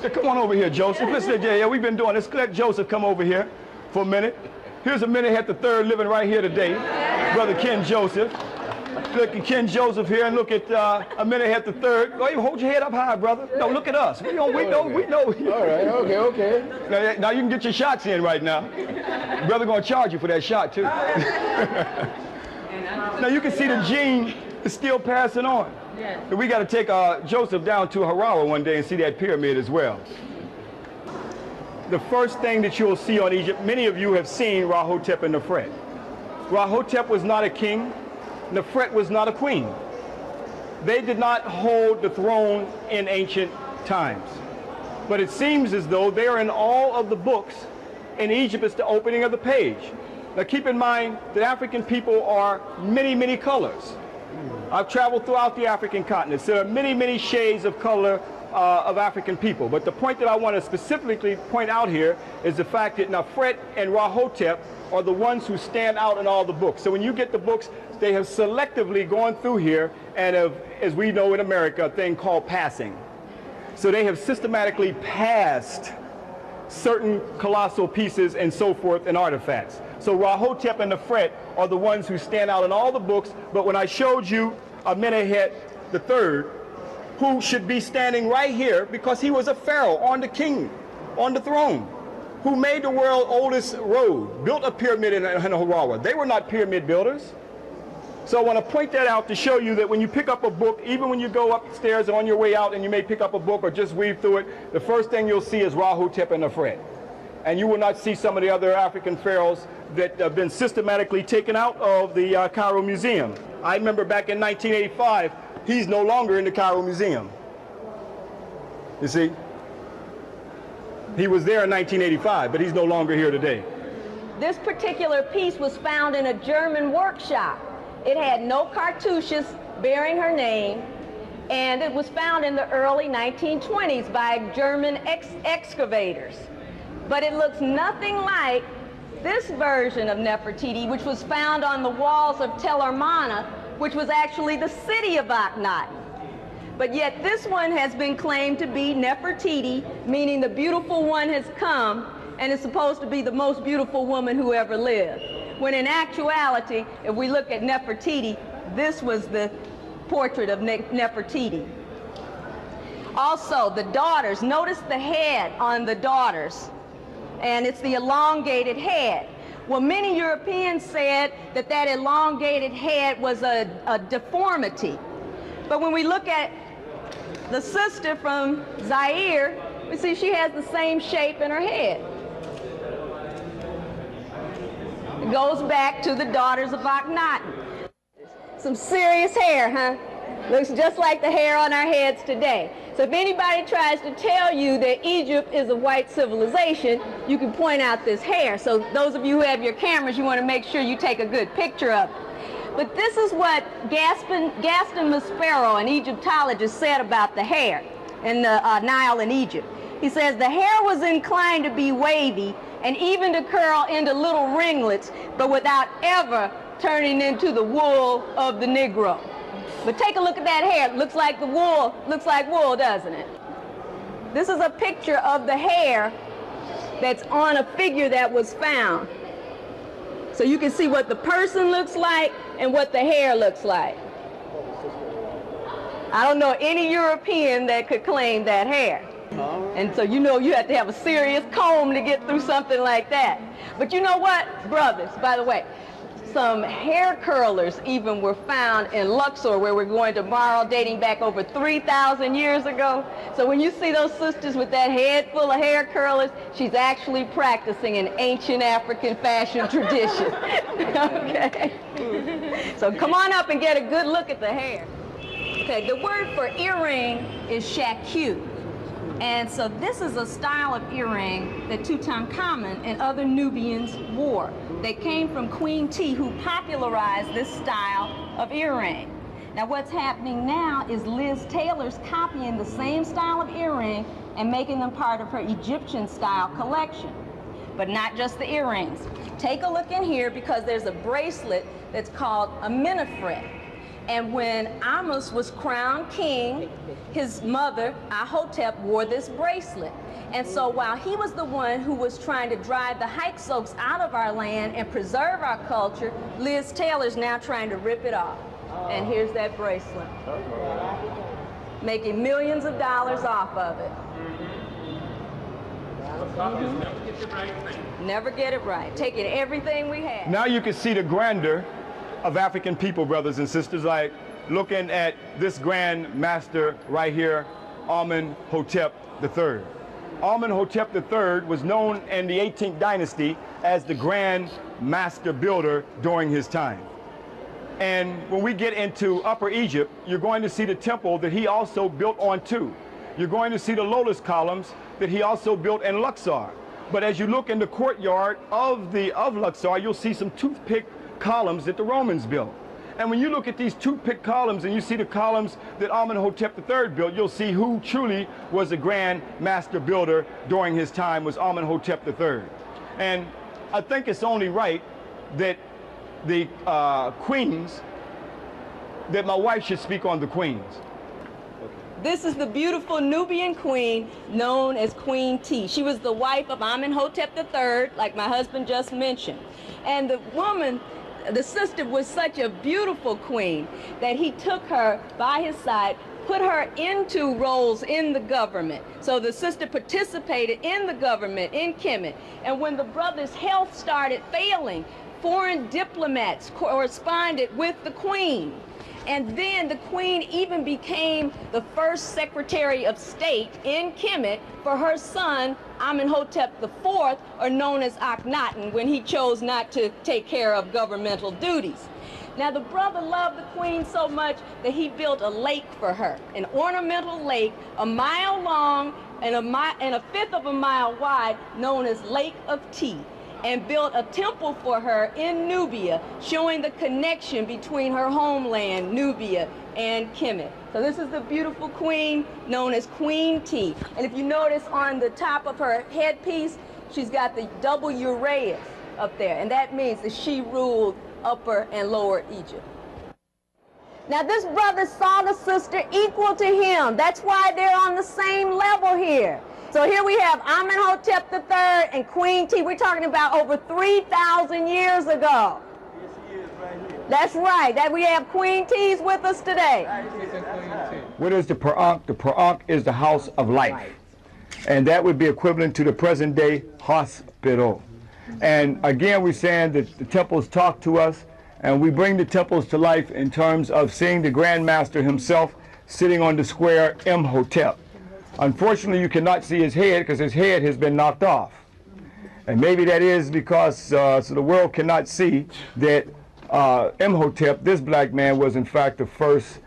B: Yeah, come on over here, Joseph. Listen, yeah, we've been doing this. Let Joseph come over here for a minute. Here's Amenhotep III living right here today, Brother Ken Joseph. Look at Ken Joseph here, and look at Amenhotep III. Go, hold your head up high, brother. No, look at us. We know. All
C: right, okay.
B: Now you can get your shots in right now. Brother gonna charge you for that shot too. Now you can see the gene is still passing on. And we got to take Joseph down to Harawa one day and see that pyramid as well. The first thing that you'll see on Egypt, many of you have seen Rahotep and Nefret. Rahotep was not a king. Nefret was not a queen. They did not hold the throne in ancient times. But it seems as though they are in all of the books in Egypt. It's the opening of the page. Now keep in mind that African people are many colors. I've traveled throughout the African continent. There are many shades of color of African people. But the point that I want to specifically point out here is the fact that Nefret and Rahotep are the ones who stand out in all the books. So when you get the books, they have selectively gone through here and have, as we know in America, a thing called passing. So they have systematically passed certain colossal pieces and so forth and artifacts. So Rahotep and Nefret are the ones who stand out in all the books. But when I showed you Amenhotep III, who should be standing right here because he was a pharaoh on the throne, who made the world's oldest road, built a pyramid in Harawa. They were not pyramid builders. So I want to point that out to show you that when you pick up a book, even when you go upstairs and on your way out and you may pick up a book or just weave through it, the first thing you'll see is Rahotep and Nefret. And you will not see some of the other African pharaohs that have been systematically taken out of the Cairo Museum. I remember back in 1985, he's no longer in the Cairo Museum. You see? He was there in 1985, but he's no longer here today.
E: This particular piece was found in a German workshop. It had no cartouches bearing her name, and it was found in the early 1920s by German excavators. But it looks nothing like this version of Nefertiti, which was found on the walls of Tel Armana, which was actually the city of Akhenaten. But yet this one has been claimed to be Nefertiti, meaning the beautiful one has come, and is supposed to be the most beautiful woman who ever lived. When in actuality, if we look at Nefertiti, this was the portrait of Nefertiti. Also, the daughters, notice the head on the daughters, and it's the elongated head. Well, many Europeans said that that elongated head was a deformity. But when we look at the sister from Zaire, But see, she has the same shape in her head. It goes back to the daughters of Akhenaten. Some serious hair, huh? Looks just like the hair on our heads today. So if anybody tries to tell you that Egypt is a white civilization, you can point out this hair. So those of you who have your cameras, you want to make sure you take a good picture of it. But this is what Gaston Maspero, an Egyptologist, said about the hair in the Nile in Egypt. He says the hair was inclined to be wavy and even to curl into little ringlets, but without ever turning into the wool of the Negro. But take a look at that hair. It looks like the wool, doesn't it? This is a picture of the hair that's on a figure that was found. So you can see what the person looks like and what the hair looks like. I don't know any European that could claim that hair. And so you know you have to have a serious comb to get through something like that. But you know what, brothers, by the way, some hair curlers even were found in Luxor, where we're going tomorrow, dating back over 3,000 years ago. So when you see those sisters with that head full of hair curlers, she's actually practicing an ancient African fashion tradition. Okay? So come on up and get a good look at the hair. Okay, the word for earring is shaku. And so this is a style of earring that Tutankhamun and other Nubians wore. They came from Queen T, who popularized this style of earring. Now what's happening now is Liz Taylor's copying the same style of earring and making them part of her Egyptian style collection. But not just the earrings. Take a look in here, because there's a bracelet that's called a minifret. And when Amos was crowned king, his mother, Ahotep, wore this bracelet. And so while he was the one who was trying to drive the Hyksos out of our land and preserve our culture, Liz Taylor's now trying to rip it off. And here's that bracelet. Making millions of dollars off of it. Never get it right. Taking everything we have.
B: Now you can see the grandeur of African people, brothers and sisters, like looking at this grand master right here, Amenhotep III. Amenhotep III was known in the 18th dynasty as the grand master builder during his time. And when we get into Upper Egypt, you're going to see the temple that he also built on too. You're going to see the lotus columns that he also built in Luxor. But as you look in the courtyard of Luxor, you'll see some toothpick columns that the Romans built. And when you look at these toothpick columns and you see the columns that Amenhotep III built, you'll see who truly was the grand master builder during his time was Amenhotep III. And I think it's only right that the queens, that my wife should speak on the queens.
E: This is the beautiful Nubian queen known as Queen T. She was the wife of Amenhotep III, like my husband just mentioned. And the woman, the sister, was such a beautiful queen that he took her by his side, put her into roles in the government. So the sister participated in the government in Kemet. And when the brother's health started failing, foreign diplomats corresponded with the queen. And then the queen even became the first Secretary of State in Kemet for her son, Amenhotep IV, or known as Akhenaten, when he chose not to take care of governmental duties. Now the brother loved the queen so much that he built a lake for her, an ornamental lake, a mile long and a fifth of a mile wide, known as Lake of Tea, and built a temple for her in Nubia, showing the connection between her homeland, Nubia, and Kemet. So this is the beautiful queen known as Queen T. And if you notice on the top of her headpiece, she's got the double uraeus up there, and that means that she ruled Upper and Lower Egypt. Now this brother saw the sister equal to him. That's why they're on the same level here. So here we have Amenhotep III and Queen T. We're talking about over 3,000 years ago.
C: Yes, he is right here.
E: That's right. That we have Queen T's with us today.
B: What is the Per'ankh? The Per'ankh is the house of life. And that would be equivalent to the present day hospital. And again, we're saying that the temples talk to us, and we bring the temples to life in terms of seeing the Grand Master himself sitting on the square Imhotep.
C: Unfortunately, you cannot see his head because his head has been knocked off. And maybe that is because so the world cannot see that Imhotep, this black man, was in fact the first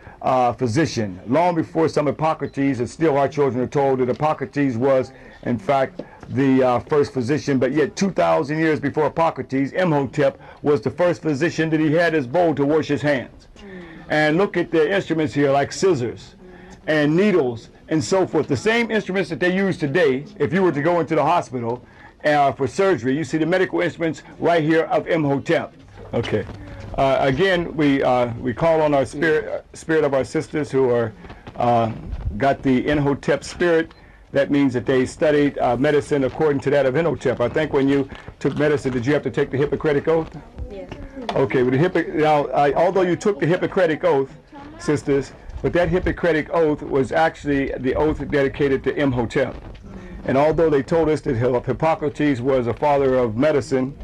C: physician. Long before some Hippocrates, and still our children are told that Hippocrates was in fact the first physician, but yet 2,000 years before Hippocrates, Imhotep was the first physician that he had his bowl to wash his hands. And look at the instruments here, like scissors and needles and so forth. The same instruments that they use today, if you were to go into the hospital for surgery, you see the medical instruments right here of Imhotep. Okay. Again, we call on our spirit of our sisters who are got the Imhotep spirit. That means that they studied medicine according to that of Imhotep. I think when you took medicine, did you have to take the Hippocratic Oath?
E: Yes.
C: Okay, with although you took the Hippocratic Oath, sisters, but that Hippocratic Oath was actually the oath dedicated to Imhotep. And although they told us that Hippocrates was a father of medicine,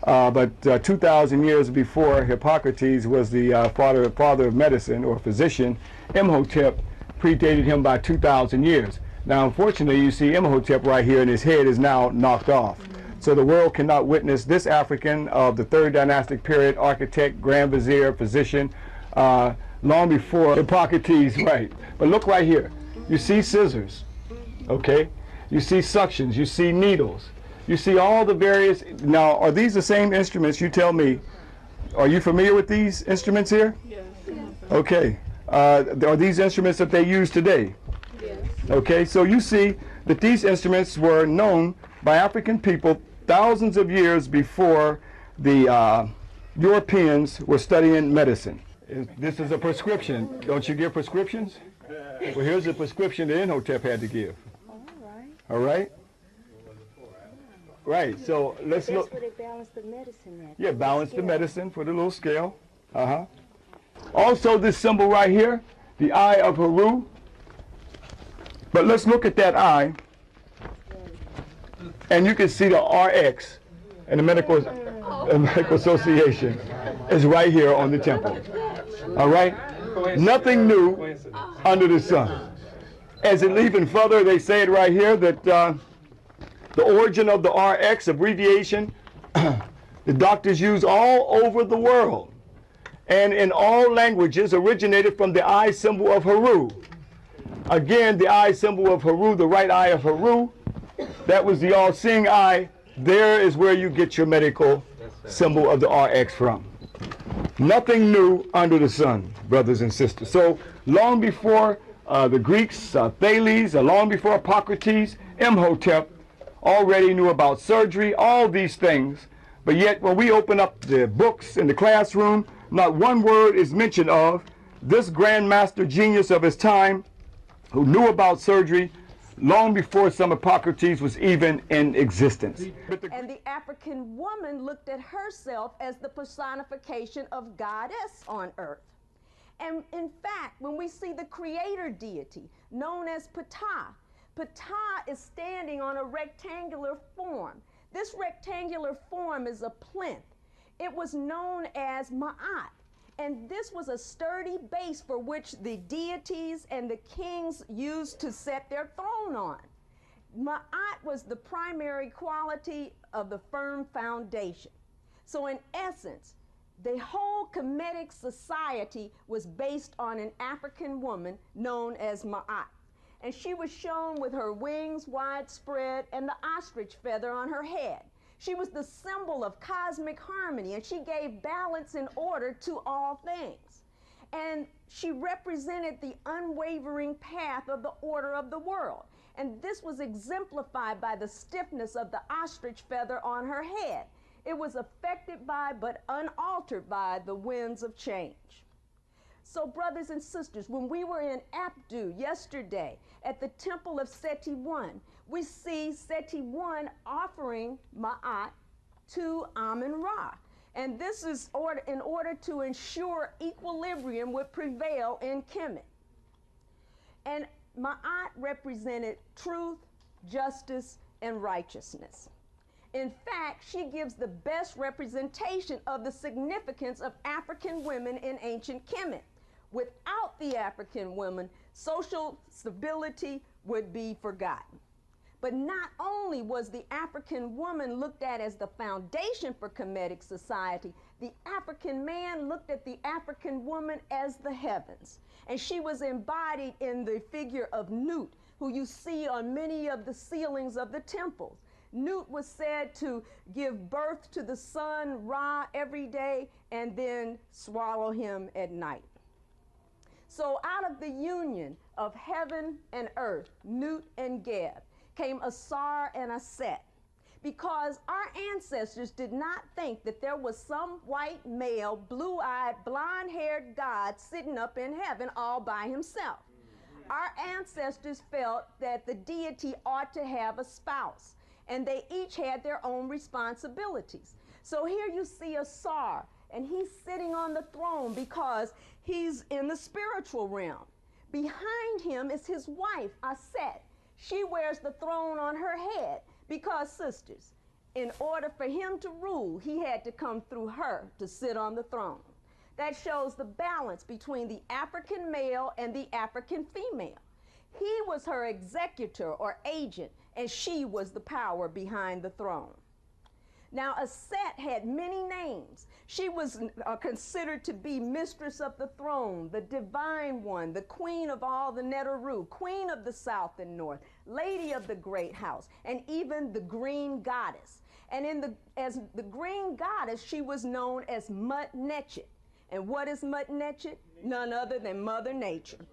C: but 2,000 years before Hippocrates was the father of medicine or physician, Imhotep predated him by 2,000 years. Now, unfortunately, you see Imhotep right here, and his head is now knocked off. So the world cannot witness this African of the 3rd dynastic period, architect, grand vizier, physician, long before Hippocrates, right. But look right here. You see scissors, okay? You see suctions, you see needles. You see all the various, now are these the same instruments, you tell me? Are you familiar with these instruments here?
D: Yes.
C: Okay. Are these instruments that they use today?
D: Yes.
C: Okay, so you see that these instruments were known by African people thousands of years before the Europeans were studying medicine. This is a prescription. Don't you give prescriptions? Well, here's a prescription that Imhotep had to give. All right? Right, so let's look.
F: That's where they balance the medicine at.
C: Yeah, balance the medicine for the little scale. Also, this symbol right here, the eye of Heru. But let's look at that eye, and you can see the RX, and the Medical Association is right here on the temple. All right? Nothing new under the sun. As it even further, they say it right here that the origin of the RX abbreviation, the doctors use all over the world and in all languages originated from the eye symbol of Heru. Again, the eye symbol of Heru, the right eye of Heru, that was the all-seeing eye. There is where you get your medical symbol of the RX from. Nothing new under the sun, brothers and sisters. So long before the Greeks, Thales, long before Hippocrates, Imhotep already knew about surgery, all these things. But yet when we open up the books in the classroom, not one word is mentioned of this grandmaster genius of his time who knew about surgery long before some Hippocrates was even in existence.
E: And the African woman looked at herself as the personification of goddess on earth. And in fact, when we see the creator deity known as Ptah, Ptah is standing on a rectangular form. This rectangular form is a plinth. It was known as Ma'at, and this was a sturdy base for which the deities and the kings used to set their throne on. Ma'at was the primary quality of the firm foundation. So in essence, the whole Kemetic society was based on an African woman known as Ma'at. And she was shown with her wings widespread and the ostrich feather on her head. She was the symbol of cosmic harmony, and she gave balance and order to all things. And she represented the unwavering path of the order of the world. And this was exemplified by the stiffness of the ostrich feather on her head. It was affected by, but unaltered by, the winds of change. So brothers and sisters, when we were in Abdu yesterday at the temple of Seti I, we see Seti I offering Ma'at to Amun-Ra. And this is in order to ensure equilibrium would prevail in Kemet. And Ma'at represented truth, justice, and righteousness. In fact, she gives the best representation of the significance of African women in ancient Kemet. Without the African woman, social stability would be forgotten. But not only was the African woman looked at as the foundation for Kemetic society, the African man looked at the African woman as the heavens. And she was embodied in the figure of Nut, who you see on many of the ceilings of the temples. Nut was said to give birth to the sun, Ra, every day, and then swallow him at night. So out of the union of heaven and earth, Nut and Geb, came Asar and Aset, because our ancestors did not think that there was some white male, blue-eyed, blonde-haired God sitting up in heaven all by himself. Our ancestors felt that the deity ought to have a spouse, and they each had their own responsibilities. So here you see Asar, and he's sitting on the throne because he's in the spiritual realm. Behind him is his wife, Aset. She wears the throne on her head because, sisters, in order for him to rule, he had to come through her to sit on the throne. That shows the balance between the African male and the African female. He was her executor or agent, and she was the power behind the throne. Now, Aset had many names. She was considered to be mistress of the throne, the divine one, the queen of all the Neteru, queen of the south and north, lady of the great house, and even the green goddess. And as the green goddess, she was known as Mut-Netchet. And what is Mut-Netchet? None other than Mother Nature.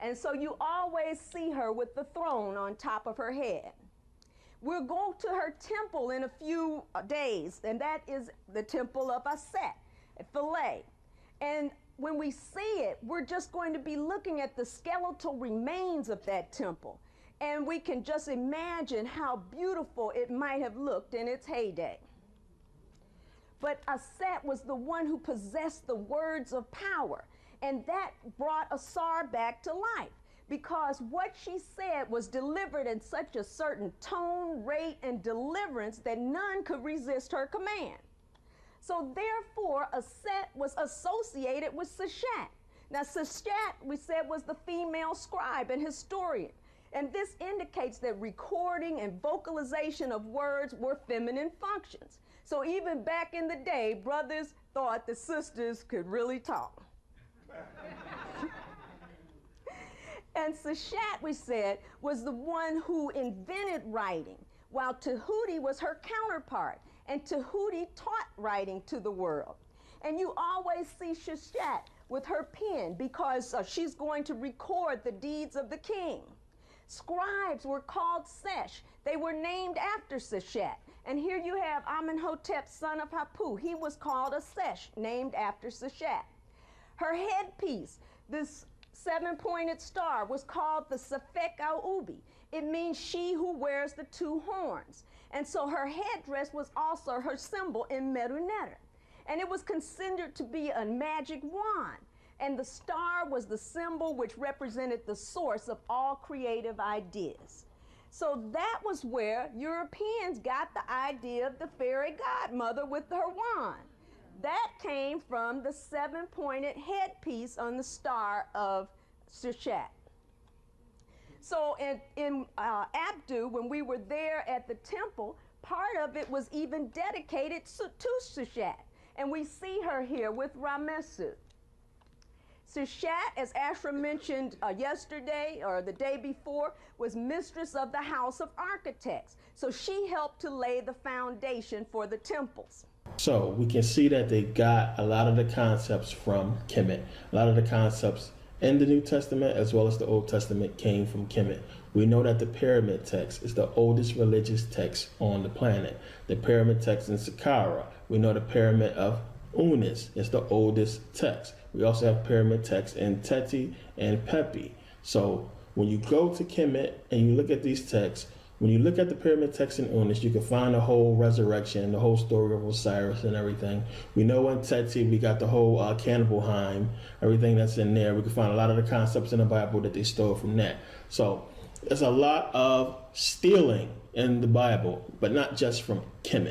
E: And so you always see her with the throne on top of her head. We'll go to her temple in a few days, and that is the temple of Aset, Philae. And when we see it, we're just going to be looking at the skeletal remains of that temple. And we can just imagine how beautiful it might have looked in its heyday. But Aset was the one who possessed the words of power, and that brought Asar back to life, because what she said was delivered in such a certain tone, rate, and deliverance that none could resist her command. So therefore, Aset was associated with Seshat. Now, Seshat, we said, was the female scribe and historian. And this indicates that recording and vocalization of words were feminine functions. So even back in the day, brothers thought the sisters could really talk. And Seshat, we said, was the one who invented writing, while Tahuti was her counterpart, and Tahuti taught writing to the world. And you always see Seshat with her pen because she's going to record the deeds of the king. Scribes were called Sesh. They were named after Seshat. And here you have Amenhotep, son of Hapu. He was called a Sesh, named after Seshat. Her headpiece, this seven-pointed star, was called the Sefek Aubi. It means she who wears the two horns. And so her headdress was also her symbol in Medu Neter. And it was considered to be a magic wand. And the star was the symbol which represented the source of all creative ideas. So that was where Europeans got the idea of the fairy godmother with her wand. That came from the seven-pointed headpiece on the star of Seshat. So in Abdu, when we were there at the temple, part of it was even dedicated to Seshat. And we see her here with Ramesu. Seshat, as Ashra mentioned yesterday or the day before, was mistress of the house of architects. So she helped to lay the foundation for the temples.
A: So we can see that they got a lot of the concepts from Kemet. A lot of the concepts in the New Testament as well as the Old Testament came from Kemet. We know that the pyramid text is the oldest religious text on the planet. The pyramid text in Saqqara. We know the pyramid of Unis is the oldest text. We also have pyramid texts in Teti and Pepi. So when you go to Kemet and you look at these texts, when you look at the pyramid text in Unis, you can find the whole resurrection, the whole story of Osiris and everything. We know in Teti we got the whole Cannibal-heim, everything that's in there. We can find a lot of the concepts in the Bible that they stole from that. So there's a lot of stealing in the Bible, but not just from Kemet.